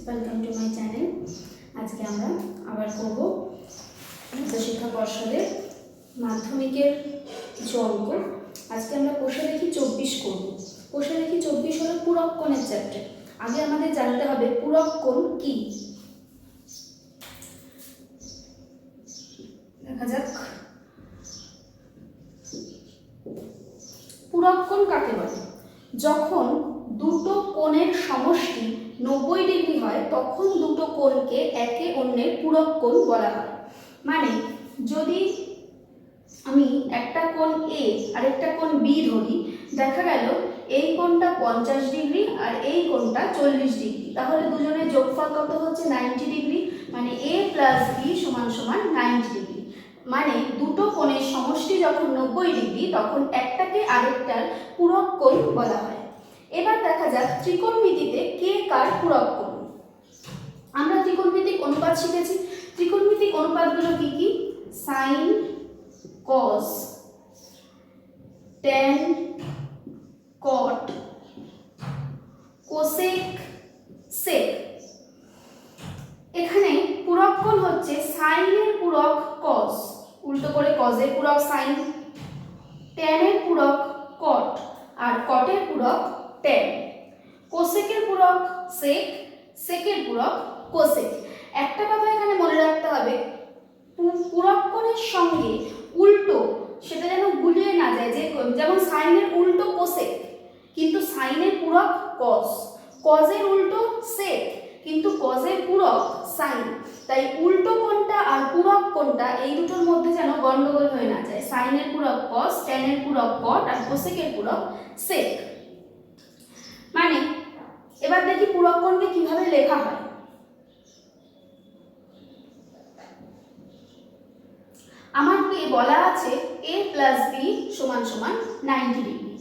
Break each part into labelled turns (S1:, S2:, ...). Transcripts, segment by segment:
S1: Welcome to my channel. আজকে আমরা আবার করব শিক্ষা পর্ষদের মাধ্যমিকের কিছু অঙ্ক। আজকে আমরা কোষে দেখি 24 করব। কোষে দেখি 24 হলো পূরক কোণের চ্যাপ্টার। আগে আমাদের জানতে হবে পূরক কোণ কি। দেখা যাক পূরক কোণ কাকে বলে। যখন দুটো কোণের সমষ্টি 90 ডিগ্রি হয় তখন দুটো কোণকে একে অন্যের পূরক কোণ বলা হয়। মানে যদি আমি একটা কোণ এ আর একটা কোণ বি ধরি, দেখা গেল এই কোণটা 50 ডিগ্রি আর এই কোণটা 40 ডিগ্রি, তাহলে দুজনের যোগফল কত হচ্ছে 90 ডিগ্রি। মানে a প্লাস বি সমান সমান 90 ডিগ্রি। মানে দুটো কোণের সমষ্টি যখন 90 ডিগ্রি তখন একটাকে আরেকটার পূরক কোণ বলা হয়। এবার দেখা যাক ত্রিকোণমিতিতে কে কার পূরক কোণ। আমরা ত্রিকোণমিতিক অনুপাত শিখেছি। ত্রিকোণমিতিক অনুপাতগুলো কি কি? সাইন, কস, ট্যান, কট, কোসেক, সেক। এখানে পূরক কোণ হচ্ছে সাইনের পূরক কস, উল্টো করে কসের পূরক সাইন, ট্যানের পূরক কট আর কটের পূরক ট্যান, কোসেকের পূরক সেক, সেকের পূরক কোসেক। একটা কথা এখানে মনে রাখতে হবে, পূরক কোণের সঙ্গে উল্টো সেটা যেন গুলিয়ে না যায়। যে যেমন সাইনের উল্টো কোসেক কিন্তু সাইনের পূরক কস, কজের উল্টো সেক কিন্তু কজের পূরক সাইন। তাই উল্টো কোণটা আর পূরক কোণটা এই দুটোর মধ্যে যেন গন্ডগোল হয়ে না যায়। সাইনের পূরক কস, ট্যানের পূরক কট আর কোসেকের পূরক সেক। মানে এবার দেখি পূরক কোণকে কিভাবে লেখা হয়। আমাকে বলা আছে a প্লাস বি সমান সমান 90 ডিগ্রি।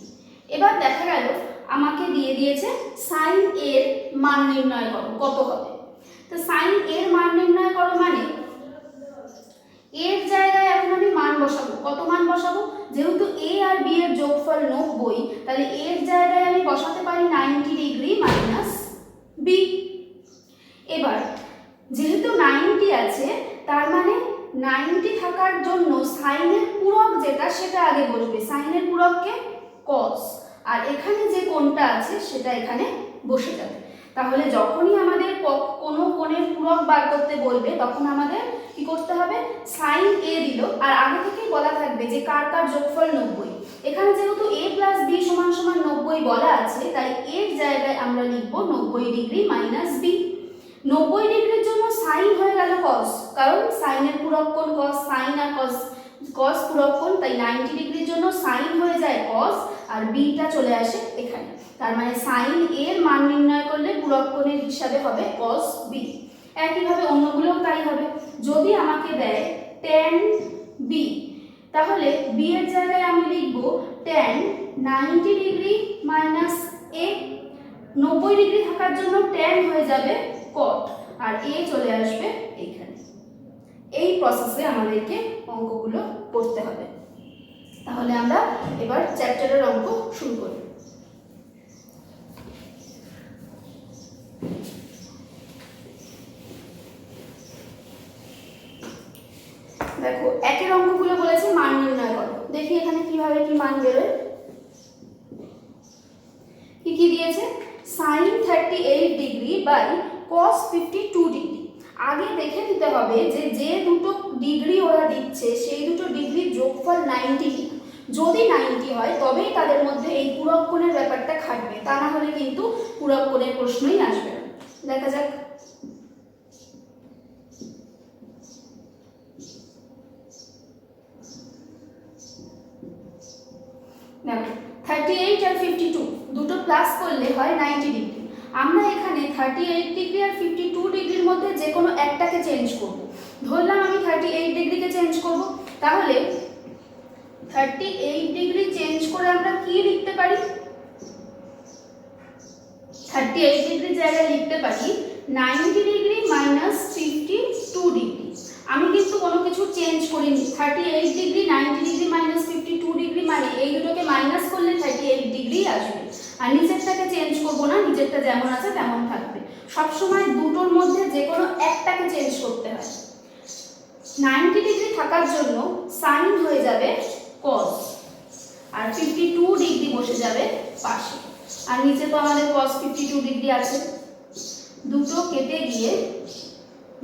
S1: এবার দেখা গেল আমাকে দিয়ে দিয়েছে সাইন এর মান নির্ণয় করো, কত হবে। তো সাইন এর মান নির্ণয় করো মানে এর জায়গায় এখন আমি মান বসাবো। কত মান বসাবো? যেহেতু a আর b এর যোগফল 90, তাহলে এর জায়গায় আমি বসাতে পারি 90 ডিগ্রি মাইনাস b। এবার যেহেতু 90 আছে তার মানে 90 থাকার জন্য সাইনের পূরক যেটা সেটা আগে বসবে। সাইনের পূরককে কস আর এখানে যে কোণটা আছে সেটা এখানে বসে যাবে। তাহলে যখনই আমাদের কোনো কোণের পূরক বার করতে বলবে তখন আমাদের কি করতে হবে? সাইন এ দিল আর আগে থেকেই বলা থাকবে যে কার কার যোগফল 90। এখানে যেহেতু a প্লাস বি সমান সমান 90 বলা আছে, তাই এর জায়গায় আমরা লিখব 90 ডিগ্রি মাইনাস বি। 90 ডিগ্রির জন্য সাইন হয়ে গেল কস, কারণ সাইনের পূরক কোণ কস, সাইন আর কস পূরক কোণ, তাই 90 ডিগ্রির জন্য সাইন হয়ে যায় কস আর বিটা চলে আসে এখানে। তার মানে সাইন এর মান নির্ণয় করলে পূরক কোণের হিসাবে হবে কস বি। একইভাবে অন্যগুলোও তাই হবে। যদি আমাকে দেয় ট্যান বি, তাহলে বি এর জায়গায় আমি লিখব ট্যান 90 ডিগ্রি মাইনাস এ। 90 ডিগ্রি থাকার জন্য ট্যান হয়ে যাবে কট আর এ চলে আসবে এইখানে। এই প্রসেসে আমাদেরকে অঙ্কগুলো করতে হবে। তাহলে আমরা এবার চ্যাপ্টারের অঙ্ক শুরু করি। দেখো একের অঙ্কগুলো বলেছে মান নির্ণয় করো। দেখি এখানে কিভাবে কি মান বেরোয়। কি কি দিয়েছে? Sine 38 degree by cos 52 degree. আগে দেখে নিতে হবে যে যে দুটো ডিগ্রি ওরা দিচ্ছে সেই দুটো ডিগ্রির যোগফল 90 কিনা। যদি 90 হয় তবেই তাদের মধ্যে এই পূরক কোণের ব্যাপারটা খাটবে, তা না হলে কিন্তু পূরক কোণের প্রশ্নই আসবে না। দেখা যাক। দেখো 38 আর 52 দুটো প্লাস করলে হয় 90 ডিগ্রি। আমরা এখানে 38 ডিগ্রি আর 52 ডিগ্রির মধ্যে যে কোনো একটাকে চেঞ্জ করব। ধরলাম আমি 38 ডিগ্রিকে চেঞ্জ করব, তাহলে 38 ডিগ্রি চেঞ্জ করে আমরা কি লিখতে পারি? 38 ডিগ্রির জায়গায় লিখতে পারি 90 ডিগ্রি মাইনাস 52 ডিগ্রি। আমি কিন্তু কোনো কিছু চেঞ্জ করিনি। 38 ডিগ্রি 90 ডিগ্রি মাইনাস 52 ডিগ্রি মানে এই দুটোকে মাইনাস করলে 38 ডিগ্রি আসবে। আর নিচেরটাকে চেঞ্জ করবো না, নিচেরটা যেমন আছে তেমন থাকবে। সবসময় দুটোর মধ্যে যে কোনো একটাকে চেঞ্জ করতে হয়। 90 ডিগ্রি থাকার জন্য সাইন হয়ে যাবে কস, আর 52 ডিগ্রি বসে যাবে পাশে। আর নিচে তো আমাদের cos 52 ডিগ্রি আছে, দুটো কেটে গিয়ে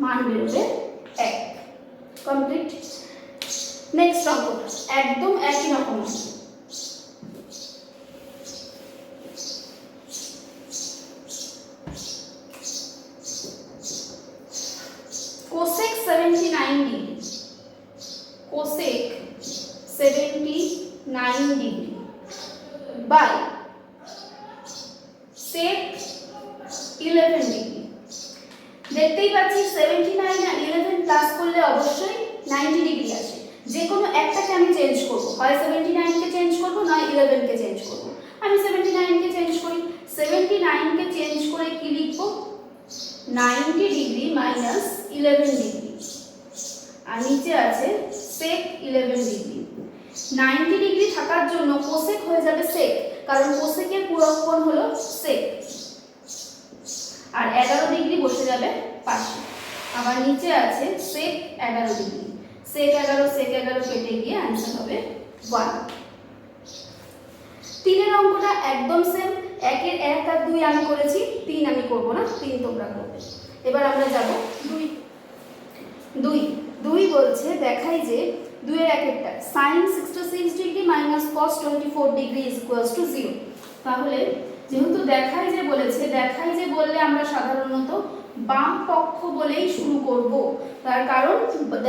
S1: মান বেরোবে 1। কমপ্লিট। নেক্সট অঙ্কটা একদম একই রকম। cosec 79 degree, cosec 79 degree by sec 11 degree. দেখতেই পাচ্ছি 79 আর 11 প্লাস করলে অবশ্যই 90 ডিগ্রি আসে। যে কোনো একটাকে আমি চেঞ্জ করব, হয় 79 কে চেঞ্জ করব, নয় 11 কে চেঞ্জ করব। আমি 79 কে চেঞ্জ করি। 79 কে চেঞ্জ করে কি লিখব? 90 ডিগ্রি মাইনাস 11 ডিগ্রি, আর নিচে আছে sec 11 ডিগ্রি। 90 ডিগ্রি থাকার জন্য কোসেক হয়ে যাবে sec, কারণ কোসেকের পূরক কোণ হলো sec, আর 11 ডিগ্রি বসে যাবে পাশে। আবার নিচে আছে sec 11 ডিগ্রি, sec 11 কেটে গিয়ে आंसर হবে 1। তিনের অঙ্কটা একদম সেম, একের 1 আর 2 আমি করেছি, 3 আমি করব না, 3 তোমরা করবে। এবার আমরা যাব 2 বলছে দেখাই যে 2 এর একেরটা sin 66 degree minus cos 24 degree is equals to 0। তাহলে যেহেতু দেখাই যে বলেছে, দেখাই যে বললে আমরা সাধারণত বাম পক্ষ বলেই শুরু করব, তার কারণ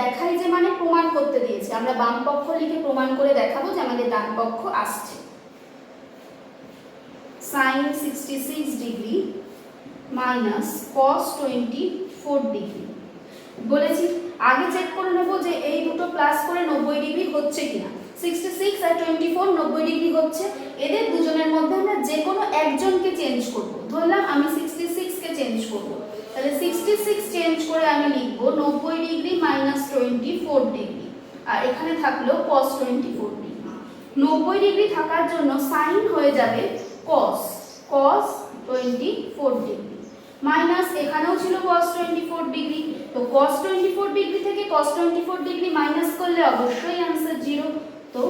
S1: দেখাই যে মানে প্রমাণ করতে দিয়েছে, আমরা বাম পক্ষ লিখে প্রমাণ করে দেখাবো যে আমাদের ডান পক্ষ আসছে। sin 66 degree minus cos 24 degree বলেছি। আগে চেক করে নেব যে এই দুটো প্লাস করে 90 ডিগ্রি হচ্ছে কিনা। 66 আর 24 90 ডিগ্রি হচ্ছে, এদের দুজনের মধ্যে আমরা যে কোনো একজনকে চেঞ্জ করব। ধরলাম আমি 66 কে চেঞ্জ করব, তাহলে 66 চেঞ্জ করে আমি লিখব 90 ডিগ্রি মাইনাস 24 ডিগ্রি, আর এখানে থাকলো cos 24 ডিগ্রি। 90 ডিগ্রি থাকার জন্য সাইন হয়ে যাবে cos 24 ডিগ্রি মাইনাস এখানেও ছিল cos 24 ডিগ্রি, তো cos 24 ডিগ্রি থেকে cos 24 ডিগ্রি মাইনাস করলে অবশ্যই आंसर 0। তো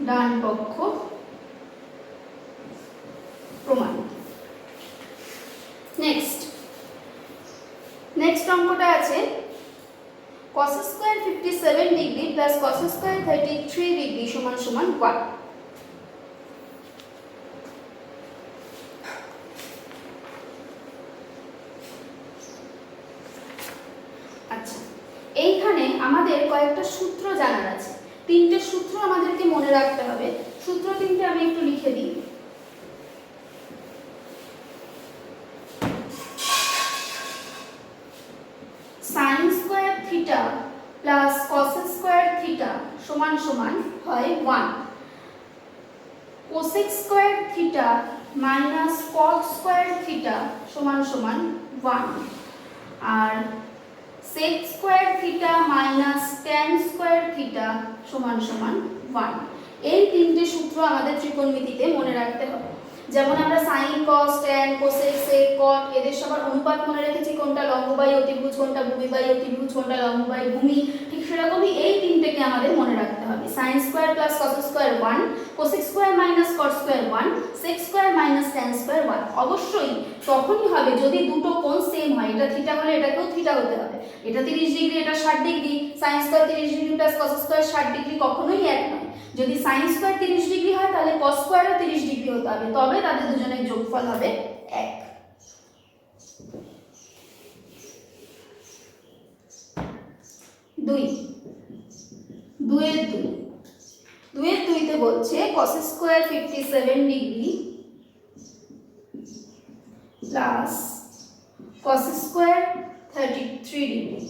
S1: ডান পক্ষ প্রমাণ। নেক্সট অঙ্কটা আছে cos square 57 degree plus cos square 33 degree সমান সমান 1। আচ্ছা, এইখানে আমাদের কয়েকটা সূত্র জানার আছে, 3টে সূত্র আমাদেরকে মনে রাখতে হবে। সূত্র 3টে আমি একটু লিখে দিই। sin square theta plus cos square theta সমান সমান হয় 1। cosec square theta minus cot square theta সমান সমান 1, আর sec square theta minus tan square theta সমান সমান 1। এই 3টে সূত্র আমাদের ত্রিকোণমিতিতে মনে রাখতে হবে। যেমন আমরা sin cos tan cosec sec cot এদের সবার অনুপাত মনে রেখেছি, কোনটা লম্ব বাই অতিভুজ, কোনটা ভূমি বাই অতিভুজ, কোনটা লম্ব বাই ভূমি, ঠিক সেরকমই এই 3টেকে আমাদের মনে রাখতে হবে। sin square plus cos square 1, cosec square minus cot square 1, sec square minus tan square 1। অবশ্যই তখনই হবে যদি দুটো কোণ সেম হয়, এটা থিটা হলে এটাকেও থিটা হতে হবে। এটা 30 ডিগ্রি, এটা 60 degree, sin square 30 degree plus cos square 60 degree কখনোই এক নয়। যদি sin স্কয়ার 30 ডিগ্রি হয় তাহলে cos স্কয়ারও 30 ডিগ্রি হতে হবে, তবে তাদের দুজনের যোগফল হবে 1। 2 এর 2 তে বলছে cos square 57 degree plus cos square 33 degree.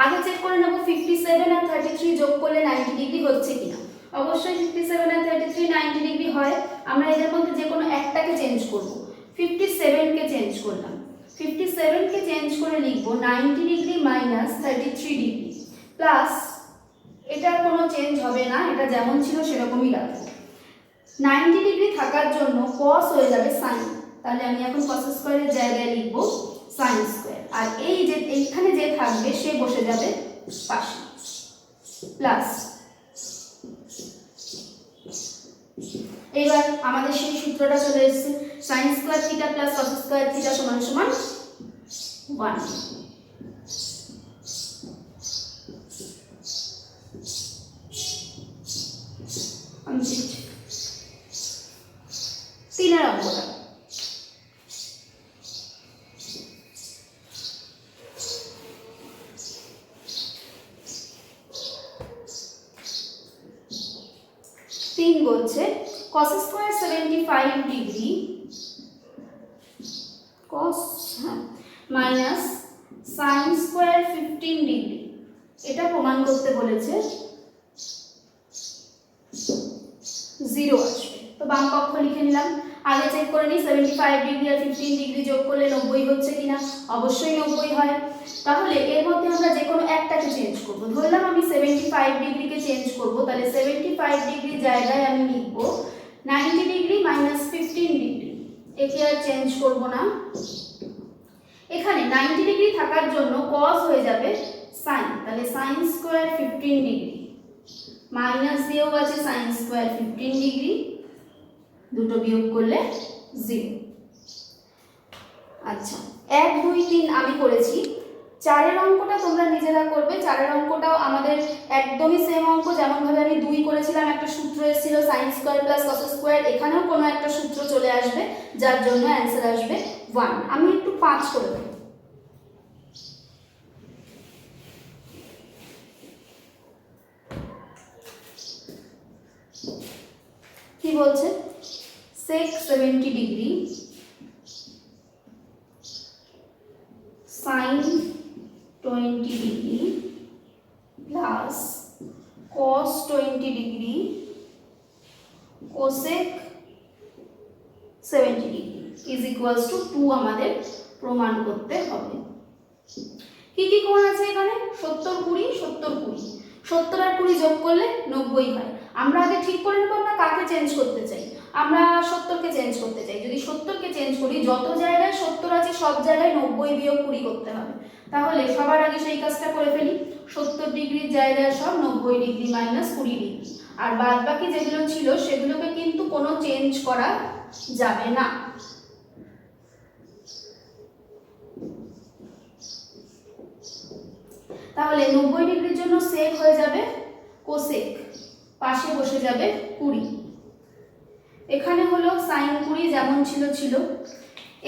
S1: আগে চেক করে নেব 57 আর 33 যোগ করলে 90 ডিগ্রি হচ্ছে কিনা। অবশ্যই 57 আর 33 90 ডিগ্রি হয়। আমরা এদের মধ্যে যে কোনো একটাকে চেঞ্জ করব। 57 কে চেঞ্জ করলাম, 57 কে চেঞ্জ করে লিখব 90 ডিগ্রি মাইনাস 33 ডিগ্রি প্লাস, এটার কোনো চেঞ্জ হবে না, এটা যেমন ছিল সেরকমই রাখবো। 90 ডিগ্রি থাকার জন্য cos হয়ে যাবে sin, তাহলে আমি এখন cos স্কয়ারের জায়গায় লিখব sin স্কয়ার, আর এই যে এইখানে যে থাকবে সে বসে যাবে পাশে, প্লাস এবার আমাদের সেই সূত্রটা চলে এসেছে, sin square theta plus cos square theta সমান সমান 1। কমপ্লিট। 3 অঙ্কটা বলছে cos square 75 degree cos minus sin square 15 degree, এটা প্রমাণ করতে বলেছে 0 আসবে। তো বাম পক্ষ লিখে নিলাম, আগে চেক করে নিই 75 ডিগ্রি আর 15 ডিগ্রি যোগ করলে 90 হচ্ছে কিনা, অবশ্যই 90 হয়। তাহলে এর মধ্যে আমরা যে কোনো একটাকে চেঞ্জ করব, ধরলাম আমি 75 ডিগ্রিকে চেঞ্জ করব, তাহলে 75 ডিগ্রি জায়গায় আমি লিখব 90 ডিগ্রি মাইনাস 15 ডিগ্রি, একে আর চেঞ্জ করব না। এখানে 90 ডিগ্রি থাকার জন্য cos হয়ে যাবে sin, তাহলে sin স্কয়ার 15 ডিগ্রি মাইনাস দিয়েও আছে sin স্কয়ার 15 ডিগ্রি, দুটো বিয়োগ করলে 0। আচ্ছা 1 2 3 আমি করেছি, 4 অঙ্কটা তোমরা নিজেরা করবে। 4 অঙ্কটাও আমাদের একদমই সেম অঙ্ক, যেমন ভাবে আমি 2 করেছিলাম একটা সূত্র এসেছিল sin square plus cos square, এখানেও কোনো একটা সূত্র চলে আসবে যার জন্য অ্যান্সার আসবে 1। আমি একটু 5 করে দেব। কি বলছে, sec 70 degree sin 20 degree plus cos 20 degree cosec 70 degree is equals to 2 আমাদের প্রমাণ করতে হবে। কি কি কোণ আছে এখানে, 70 20 70 20, 70 আর 20 যোগ করলে 90 হয়। আমরা আগে ঠিক করে নেব আমরা কাকে চেঞ্জ করতে চাই, আমরা 70 কে চেঞ্জ করতে চাই। যদি 70 কে চেঞ্জ করি, যত জায়গায় 70 আছে সব জায়গায় 90 বিয়োগ 20 করতে হবে। তাহলে সবার আগে সেই কাজটা করে ফেলি, 70 ডিগ্রির জায়গায় সব 90 ডিগ্রি মাইনাস 20 ডিগ্রি, আর বাদ বাকি যেগুলো ছিল সেগুলোকে কিন্তু কোনো চেঞ্জ করা যাবে না। তাহলে 90 ডিগ্রির জন্য sec হয়ে যাবে cosec, পাশে বসে যাবে 20, এখানে হলো sin 20 যেমন ছিল।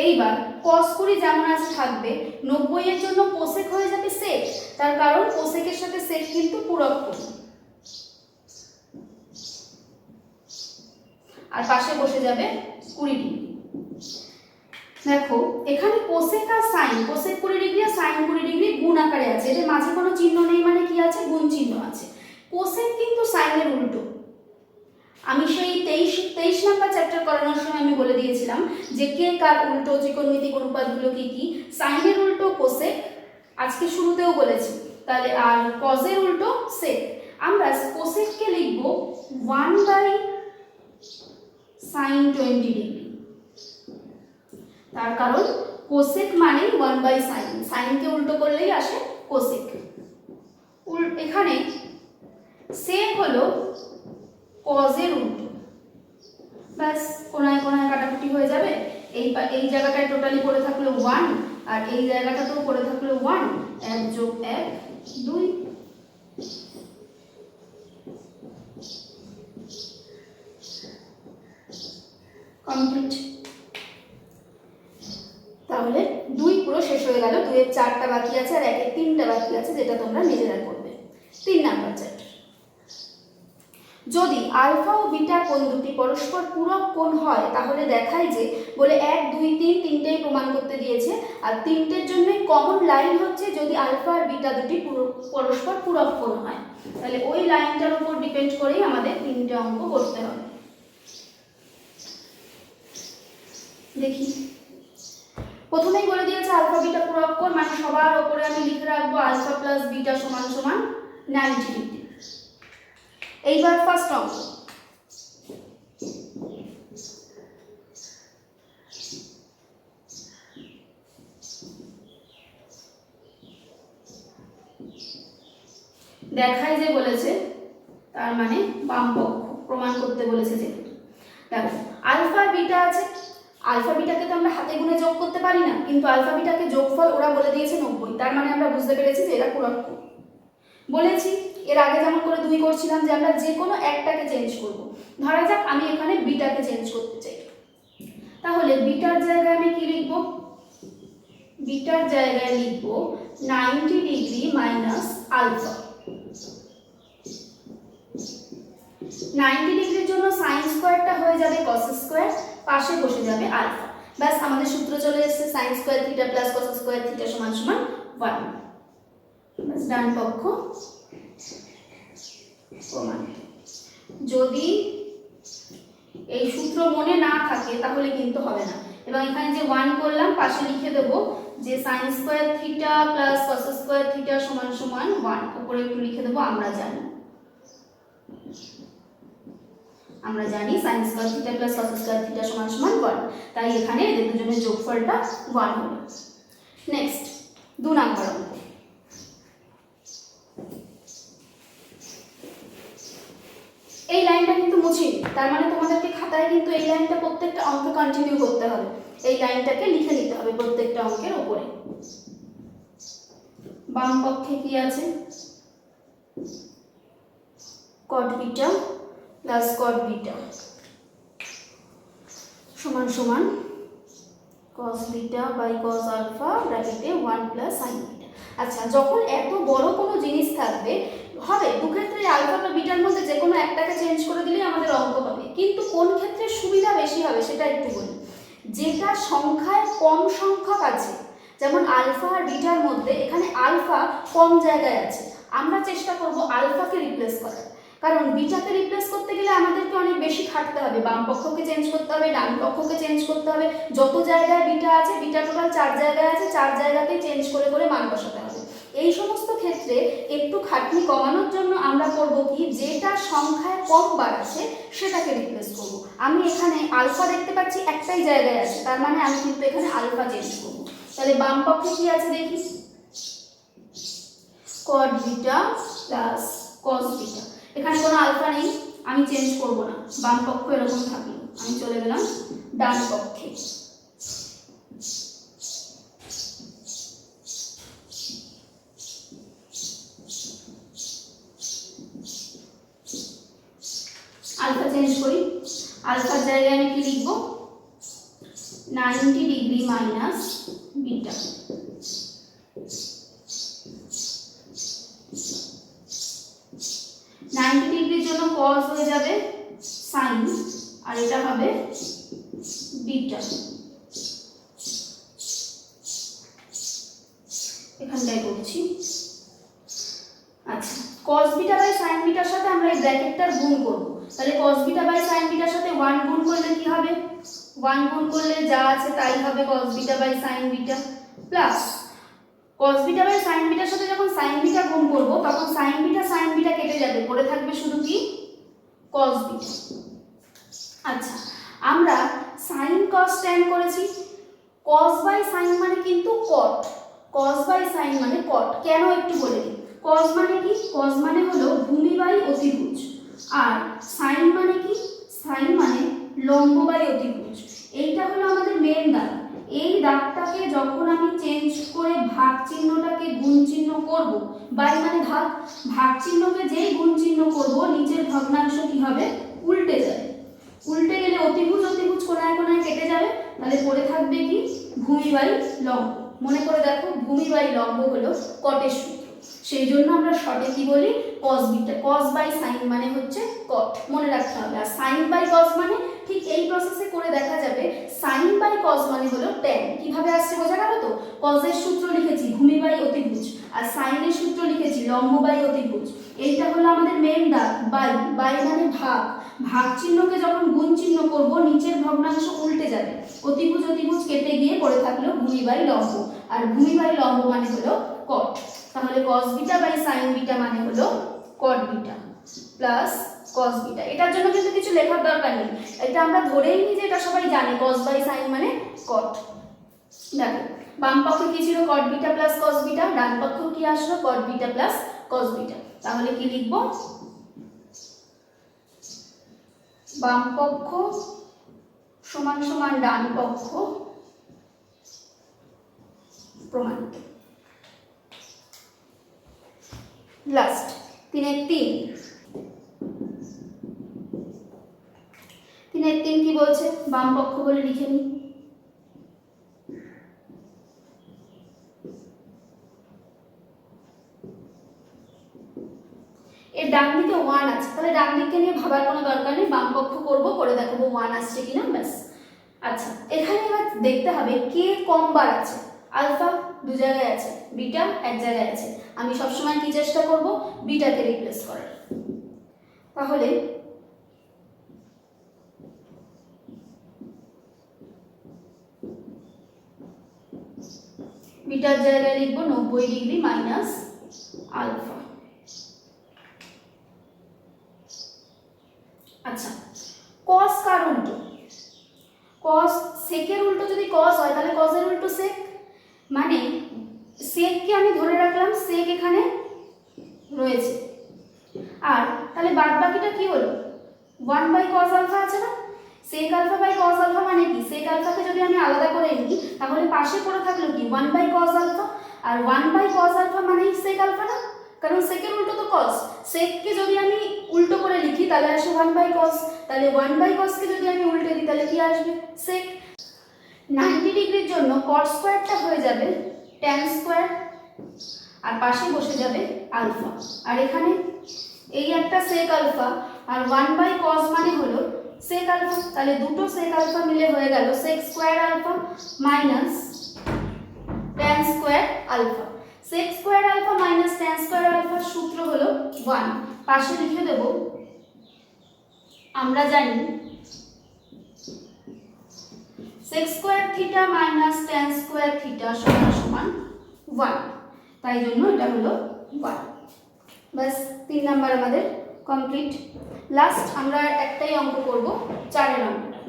S1: এইবার cos 20 যেমন আছে থাকবে, 90 এর জন্য cosec হয়ে যাবে sec, তার কারণ cosec এর সাথে sec কিন্তু পূরক কোণ, আর পাশে বসে যাবে 20 ডিগ্রি। দেখো এখানে cosec আর sin, cosec 20 ডিগ্রি আর sin 20 ডিগ্রি গুণ আকারে আছে, এর মাঝে কোনো চিহ্ন নেই, মানে কি আছে, গুণ চিহ্ন আছে। cosec কিন্তু sin এর উল্টো। আমি সেই 23 নাম্বার চ্যাপ্টার করানোর সময় আমি বলে দিয়েছিলাম যে কে কার উল্টো, ত্রিকোণমিতিক অনুপাতগুলো কি কি। sin এর উল্টো cosec, আজকে শুরুতেও বলেছি, তাহলে আর cos এর উল্টো sec। আমরা cosec কে লিখব 1/sin 20 ডিগ্রি, তার কারণ cosec মানে 1/sin, sin কে উল্টো করলেই আসে cosec। এখানে sec হলো cos এর উল্টো, ব্যাস কোণায় কোণায় কাটাকুটি হয়ে যাবে। এই জায়গাটায় টোটালি পড়ে থাকলো 1, আর এই জায়গাটাতেও পড়ে থাকলো 1, 1 যোগ 1 2। কমপ্লিট। তাহলে 2 পুরো শেষ হয়ে গেল, 2 এর 4টা বাকি আছে আর 1 এর 3টা বাকি আছে, যেটা তোমরা নিজেরা করবে। 3 নাম্বার চ্যাপ্টার, যদি আলফা ও বিটা কোণ দুটি পরস্পর পূরক কোণ হয় তাহলে দেখায় যে, বলে 1 2 3 তিনটেই প্রমাণ করতে দিয়েছে, আর তিনটের জন্য কমন লাইন হচ্ছে যদি আলফা আর বিটা দুটি পরস্পর পূরক কোণ হয়, তাহলে ওই লাইনটার উপর ডিপেন্ড করেই আমাদের 3টে অঙ্ক করতে হবে। দেখি, প্রথমেই বলে দিয়েছে আলফা বিটা পূরক কোণ, মানে সবার উপরে আমি লিখে রাখবো আলফা প্লাস বিটা সমান সমান 90 ডিগ্রি। এইবার ফার্স্ট অঙ্ক, দেখাই যে বলেছে, তার মানে বাম পক্ষ প্রমাণ করতে বলেছে। যে দেখো আলফা বিটা আছে, আলফা বিটাকে তো আমরা হাতে গুণে যোগ করতে পারি না, কিন্তু আলফা বিটাকে যোগফল ওরা বলে দিয়েছে 90, তার মানে আমরা বুঝতে পেরেছি যে এরা পূরক। বলেছি এর আগে যেমন করে 2 করছিলাম যে আমরা যে কোনো একটাকে চেঞ্জ করব। ধরা যাক আমি এখানে বিটাকে চেঞ্জ করতে চাই, তাহলে বিটার জায়গায় আমি কি লিখব? বিটার জায়গায় লিখব 90 ডিগ্রি মাইনাস আলফা। 90 ডিগ্রির জন্য সাইন স্কোয়ারটা হয়ে যাবে কস স্কোয়ার, পাশে বসে যাবে আলফা। ব্যাস আমাদের সূত্র চলে এসেছে sine square theta plus cos square theta সমান সমান 1। ব্যাস ডান পক্ষ প্রমাণ। যদি এই সূত্র মনে না থাকে তাহলে কিন্তু হবে না। এবং এখানে যে 1 করলাম পাশে লিখে দেব যে sine square theta plus cos square theta সমান সমান 1, উপরে একটু লিখে দেব। আমরা জানি sine square theta plus cos square theta সমান সমান 1, তাই এখানে এদের দুজনের যোগফলটা 1 হলো। নেক্সট 2 নম্বর অঙ্ক। এই লাইনটা কিন্তু মুছি, তার মানে তোমাদেরকে খাতায় কিন্তু এই লাইনটা প্রত্যেকটা অঙ্কে কন্টিনিউ করতে হবে। এই লাইনটাকে লিখে নিতে হবে প্রত্যেকটা অঙ্কের উপরে। বাম পক্ষে কি আছে? cot beta plus cot beta সমান সমান cos beta by cos alpha ব্র্যাকেটে 1 প্লাস sin বিটা। আচ্ছা, যখন এত বড় কোনো জিনিস থাকবে হবে, দু ক্ষেত্রে আলফা বা বিটার মধ্যে যে কোনো একটাকে চেঞ্জ করে দিলেই আমাদের অঙ্ক হবে। কিন্তু কোন ক্ষেত্রে সুবিধা বেশি হবে সেটা একটু বলি। যেটা সংখ্যায় কম সংখ্যক আছে, যেমন আলফা আর বিটার মধ্যে এখানে আলফা কম জায়গায় আছে, আমরা চেষ্টা করব আলফাকে রিপ্লেস করার। কারণ বিটাকে রিপ্লেস করতে গেলে আমাদেরকে অনেক বেশি খাটতে হবে, বাম পক্ষকে চেঞ্জ করতে হবে, ডান পক্ষকে চেঞ্জ করতে হবে। যত জায়গায় বিটা আছে, বিটা টোটাল 4 জায়গায় আছে, 4 জায়গাতেই চেঞ্জ করে করে মান বসাতে হবে। এই সমস্ত ক্ষেত্রে একটু খাটনি কমানোর জন্য আমরা করব কি, যেটা সংখ্যায় কম বার আছে সেটাকে রিপ্লেস করব। আমি এখানে আলফা দেখতে পাচ্ছি একটাই জায়গায় আছে, তার মানে আমি কিন্তু এখানে আলফা চেঞ্জ করব। তাহলে বাম পক্ষে কি আছে দেখি, cot beta plus cos beta. এখানে কোনো আলফা নেই, আমি চেঞ্জ করব না, বাম পক্ষ এরকম থাকলো। আমি চলে গেলাম ডান পক্ষে। আলফা চেঞ্জ করি, আলফার জায়গায় আমি কি লিখব? 90 ডিগ্রি মাইনাস বিটা। ডিগ্রির জন্য cos হয়ে যাবে sin, আর এটা হবে বিটা। এখানটায় করছি। আচ্ছা, cos বিটা বাই sin বিটার সাথে আমরা এই ব্র্যাকেটটার গুণ করব। তাহলে cos বিটা বাই sin বিটার সাথে 1 গুণ করলে কি হবে? 1 গুণ করলে যা আছে তাই হবে cos beta by sin beta, plus cos beta by sin বিটার সাথে যখন sin বিটা গুণ করব তখন sin বিটা কেটে যাবে, পড়ে থাকবে শুধু কি cos বিটা। আচ্ছা, আমরা sin cos tan করেছি, cos বাই sin মানে কিন্তু cot, cos বাই sin মানে cot। কেন একটু বলে দিই। cos মানে কি? cos মানে হলো ভূমি বাই অতিভুজ, আর sin মানে কি? sin মানে লম্ব বাই অতিভুজ। এইটা হলো আমাদের মেন দাগ। এই দাগটাকে যখন আমি চেঞ্জ করে ভাগ চিহ্নটাকে গুণ চিহ্ন করব, বাই মানে ভাগ, ভাগ চিহ্নকে যেই গুণ চিহ্ন করব নিচের ভগ্নাংশ কি হবে? উল্টে যাবে। উল্টে গেলে অতিভুজ কোণায় কোণায় কেটে যাবে, তাহলে পড়ে থাকবে কি? ভূমি বাই লম্ব। মনে করে দেখো, ভূমি বাই লম্ব হলো কটের সূত্র। সেই জন্য আমরা শর্টে কি বলি? cos beta. cos by sin মানে হচ্ছে cot, মনে রাখতে হবে। আর sin বাই cos মানে ঠিক এই প্রসেসে করে দেখা যাবে sin বাই cos মানে হলো tan। কিভাবে আসছে বোঝা গেল তো? cos এর সূত্র লিখেছি ভূমি বাই অতিভুজ, আর sin এর সূত্র লিখেছি লম্ব বাই অতিভুজ। এইটা হলো আমাদের মেন দাগ। বাই মানে ভাগ, ভাগ চিহ্নকে যখন গুণ চিহ্ন করব নিচের ভগ্নাংশ উল্টে যাবে, অতিভুজ কেটে গিয়ে পড়ে থাকলো ভূমি বাই লম্ব, আর ভূমি বাই লম্ব মানে হলো cot। তাহলে cos beta by sin beta মানে হলো cot beta plus cos beta. এটার জন্য কিন্তু কিছু লেখার দরকার নেই, এটা আমরা ধরেই নিই যে এটা সবাই জানে cos বাই sin মানে cot। দেখো বাম পক্ষে কি ছিল? cot beta plus cos beta, ডান পক্ষে কি আসলো? cot beta plus cos beta. তাহলে কি লিখব, বাম পক্ষ সমান সমান ডান পক্ষ প্রমাণিত। লাস্ট 3-3 কি বলছে, বাম পক্ষ বলে লিখে নিই। এর ডান দিকে 1 আছে, তাহলে ডান দিকে নিয়ে ভাবার কোনো দরকার নেই, বাম পক্ষ করবো, করে দেখাবো 1 আসছে কিনা, ব্যাস। আচ্ছা, এখানে এবার দেখতে হবে কে কম বার আছে। আলফা 2 জায়গায় আছে, বিটা 1 জায়গায় আছে। আমি সবসময় কি চেষ্টা করব, বিটাকে রিপ্লেস করার। তাহলে বিটার জায়গায় লিখব 90 ডিগ্রি মাইনাস আলফা। আচ্ছা, cos কার উল্টো, cos সেকের উল্টো যদি cos হয় তাহলে cos এর উল্টো sec, মানে sec কে আমি ধরে রাখলাম, sec এখানে রয়েছে। আর তাহলে বাদ বাকিটা কি হলো, 1/cos আলফা আছে না, sec alpha by cos alpha মানে কি, sec আলফাকে যদি আমি আলাদা করে নিই তাহলে পাশে পড়ে থাকলো কি 1/cos আলফা, আর 1/cos আলফা মানেই sec আলফা না, কারণ sec এর উল্টো তো cos। sec কে যদি আমি উল্টো করে লিখি তাহলে আসে 1/cos, তাহলে 1/cos কে যদি আমি উল্টে দিই তাহলে কি আসবে, sec। 90 ডিগ্রির জন্য cot স্কয়ারটা হয়ে যাবে tan স্কয়ার, আর পাশে বসে যাবে আলফা, আর এখানে এই একটা sec আলফা আর 1/cos মানে হলো sec আলফা, তাহলে দুটো sec আলফা মিলে হয়ে গেল sec square alpha minus tan square alpha. sec square alpha minus tan square আলফার সূত্র হলো 1, পাশে লিখে দেব, আমরা জানি sec square theta minus tan square theta সমান সমান 1, তাই জন্য এটা হলো 1। বাস 3 নাম্বার আমাদের কমপ্লিট। লাস্ট আমরা একটাই অঙ্ক করব, 4 এর অঙ্কটা।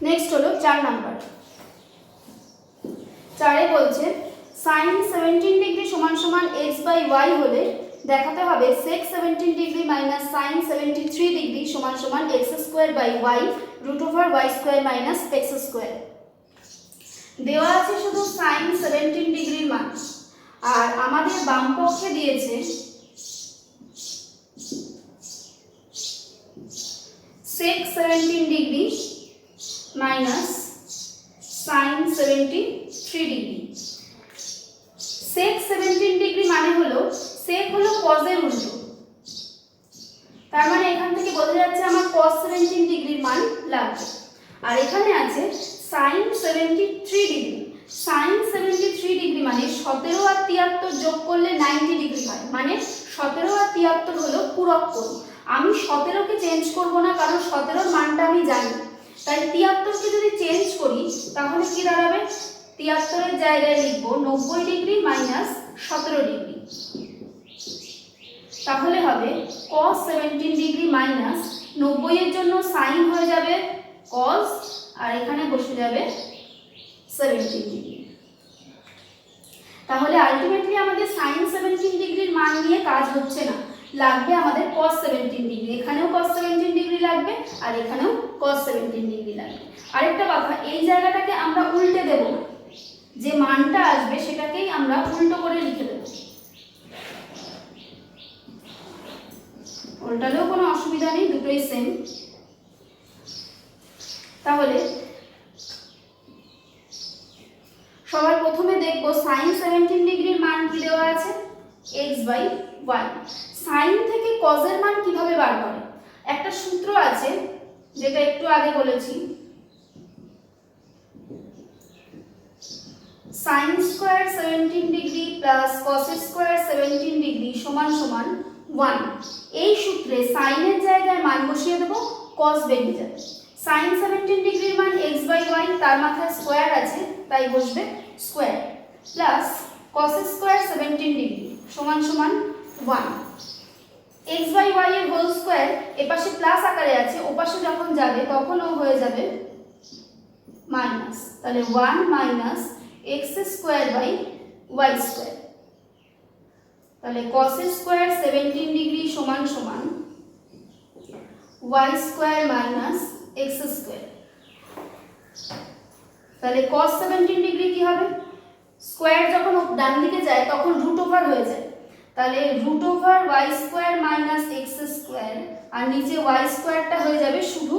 S1: নেক্সট হলো 4 নাম্বার। 4 এ বলছে sin 17 ডিগ্রি সমান সমান x/y হলে দেখাতে হবে sec 17 degree minus sin 73 degree সমান সমান x²/y √y² মাইনাস x²। দেওয়া আছে শুধু sin 17 ডিগ্রির মান, আর আমাদের বাম পক্ষে দিয়েছে sec 17 degree minus sin 73 degree. sec 17 degree মানে হলো sec হলো cos এর উল্টো, তার মানে এখান থেকে বোঝা যাচ্ছে আমার cos 17 ডিগ্রির মান লাগবে। আর এখানে আছে sin 73 ডিগ্রি, sin 73 ডিগ্রি মানে 17 আর 73 যোগ করলে 90 ডিগ্রি হয়, মানে 17 আর 73 হলো পূরক কোণ। আমি 17 কে চেঞ্জ করব না, কারণ 17 এর মানটা আমি জানি, তাই 73 কে যদি চেঞ্জ করি তাহলে কি দাঁড়াবে, 73 এর জায়গায় লিখব 90 ডিগ্রি মাইনাস 17 ডিগ্রি, তাহলে হবে cos 17 ডিগ্রি মাইনাস 90 এর জন্য sin হয়ে যাবে cos, আর এখানে বসে যাবে 17 ডিগ্রি। তাহলে আলটিমেটলি আমাদের sin 17 ডিগ্রির মান নিয়ে কাজ হচ্ছে না, লাগবে আমাদের cos 17 ডিগ্রি, এখানেও cos 17 ডিগ্রি লাগবে আর এখানেও cos 17 ডিগ্রি লাগবে। আরেকটা কথা, এই জায়গাটাকে আমরা উল্টে দেব না, যে মানটা আসবে সেটাকেই আমরা উল্টো করে লিখে দেব, উল্টালেও কোনো অসুবিধা নেই, দুটোই সেম। তাহলে সবার প্রথমে দেখব sin 17 ডিগ্রির মান কি দেওয়া আছে, x/y। sin থেকে cos এর মান কিভাবে বার করে, একটা সূত্র আছে যেটা একটু আগে বলেছি, sin square 17 degree plus cos square 17 degree সমান সমান 1। এই সূত্রে sin এর জায়গায় মান বসিয়ে দেব, cos বেরিয়ে যাবে। sin 17 ডিগ্রির মান x/y, তার মাথায় স্কয়ার আছে তাই বসবে square, plus cos square 17 degree সমান সমান 1। x/y এর হোল স্কয়ার এপাশে প্লাস আকারে আছে, ওপাশে যখন যাবে তখন ও হয়ে যাবে মাইনাস, তাহলে 1 মাইনাস x² বাই y²। তাহলে cos স্কয়ার 17 ডিগ্রি সমান সমান y square minus x square. তাহলে cos 17 ডিগ্রি কি হবে, স্কয়ার যখন ডান দিকে যায় তখন রুট ওভার হয়ে যায়, তাহলে root over y square minus x square, আর নিচে y স্কয়ারটা হয়ে যাবে শুধু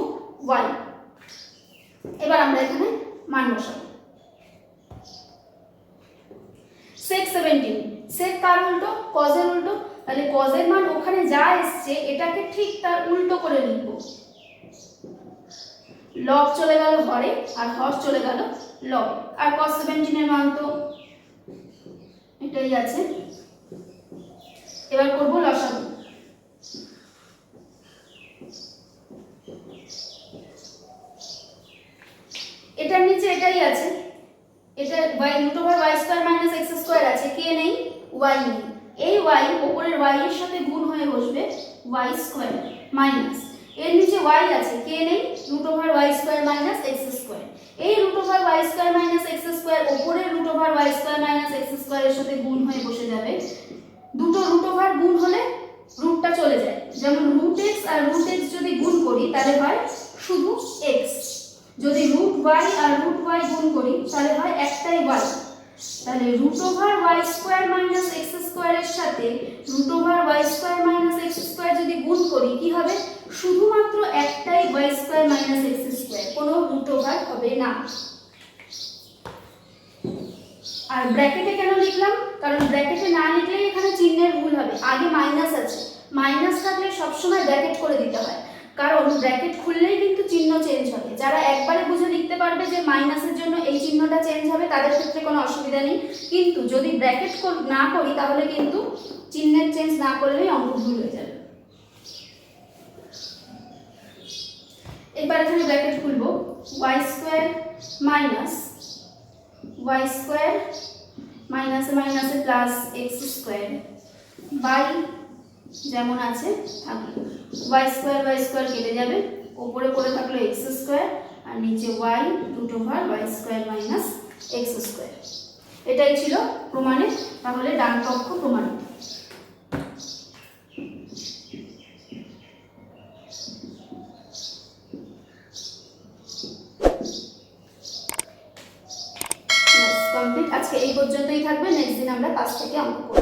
S1: y। এবার আমরা এখানে মান বসাবো। sec 17, sec কার উল্টো, cos এর উল্টো, তাহলে cos এর মান ওখানে যা এসছে এটাকে ঠিক তার উল্টো করে লিখব। লব চলে গেল হরে আর হর চলে গেল লব, আর cos 17 এর মান তো এটাই আছে। এবার করব লসাগু। এটার নিচে এটাই আছে, এটা y root over y square minus x square আছে, কে নেই, y নেই। এই y উপরের y এর সাথে গুণ হয়ে বসবে y স্কয়ার মাইনাস, এর নিচে y আছে, কে নেই, root over y square minus x square. এই root over y square minus x square উপরের root over y square minus x square এর সাথে গুণ হয়ে বসে যাবে। দুটো রুট ওভার গুণ হলে রুটটা চলে যায়, যেমন রুট x আর রুট x যদি গুণ করি তাহলে হয় শুধু x, যদি রুট y আর রুট y গুণ করি তাহলে হয় একটাই y। তাহলে root over y square minus x square এর সাথে root over y square minus x square যদি গুণ করি কি হবে, শুধুমাত্র একটাই y square minus x square, কোনো রুট ওভার হবে না। আর ব্র্যাকেটে কেন লিখলাম, কারণ ব্র্যাকেটে না লিখলেই এখানে চিহ্নের ভুল হবে, আগে মাইনাস আছে, মাইনাস থাকলে সবসময় ব্র্যাকেট করে দিতে হয়, কারণ ব্র্যাকেট খুললেই কিন্তু চিহ্ন চেঞ্জ হবে। যারা একবারে বুঝে লিখতে পারবে যে মাইনাসের জন্য এই চিহ্নটা চেঞ্জ হবে তাদের ক্ষেত্রে কোনো অসুবিধা নেই, কিন্তু যদি ব্র্যাকেট না করি তাহলে কিন্তু চিহ্নের চেঞ্জ না করলেই অঙ্ক ভুল হয়ে যাবে। এবার এখানে ব্র্যাকেট খুলবো, y square minus y square মাইনাসে মাইনাসে প্লাস x স্কয়ার বাই যেমন আছে থাকলো, y স্কয়ার কেটে যাবে, উপরে পড়ে থাকলো x স্কয়ার আর নিচে y root over y square minus x square. এটাই ছিল প্রমাণের, তাহলে ডান পক্ষ প্রমাণিত। কমপ্লিট। আজকে এই পর্যন্তই থাকবে, নেক্সট দিন আমরা 5 থেকে অঙ্ক করব।